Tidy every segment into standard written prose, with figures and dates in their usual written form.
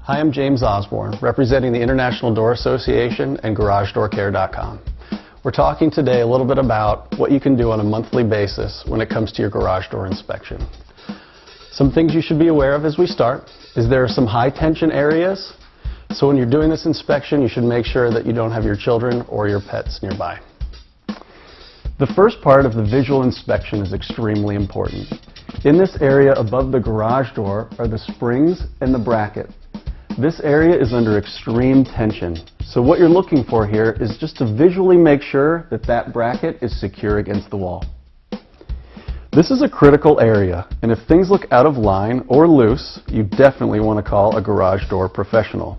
Hi, I'm James Osborne, representing the International Door Association and GarageDoorCare.com. We're talking today a little bit about what you can do on a monthly basis when it comes to your garage door inspection. Some things you should be aware of as we start is there are some high tension areas. So when you're doing this inspection, you should make sure that you don't have your children or your pets nearby. The first part of the visual inspection is extremely important. In this area above the garage door are the springs and the bracket. This area is under extreme tension. So what you're looking for here is just to visually make sure that that bracket is secure against the wall. This is a critical area, and if things look out of line or loose, you definitely want to call a garage door professional.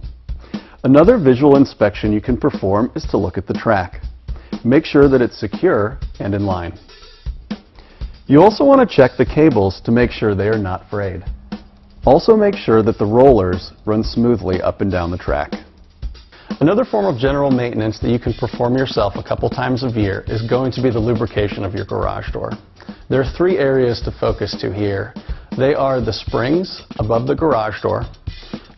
Another visual inspection you can perform is to look at the track. Make sure that it's secure and in line. You also want to check the cables to make sure they are not frayed. Also make sure that the rollers run smoothly up and down the track. Another form of general maintenance that you can perform yourself a couple times a year is going to be the lubrication of your garage door. There are three areas to focus to here. They are the springs above the garage door,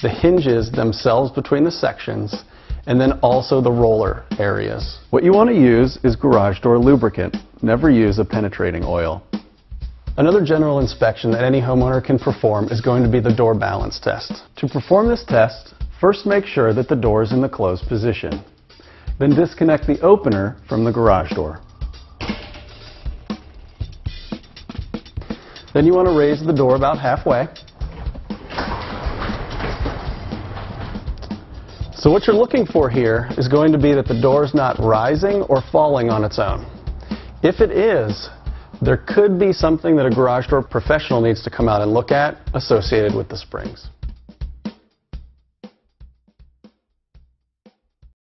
the hinges themselves between the sections, and then also the roller areas. What you want to use is garage door lubricant. Never use a penetrating oil. Another general inspection that any homeowner can perform is going to be the door balance test. To perform this test, first make sure that the door is in the closed position. Then disconnect the opener from the garage door. Then you want to raise the door about halfway. So what you're looking for here is going to be that the door is not rising or falling on its own. If it is, there could be something that a garage door professional needs to come out and look at associated with the springs.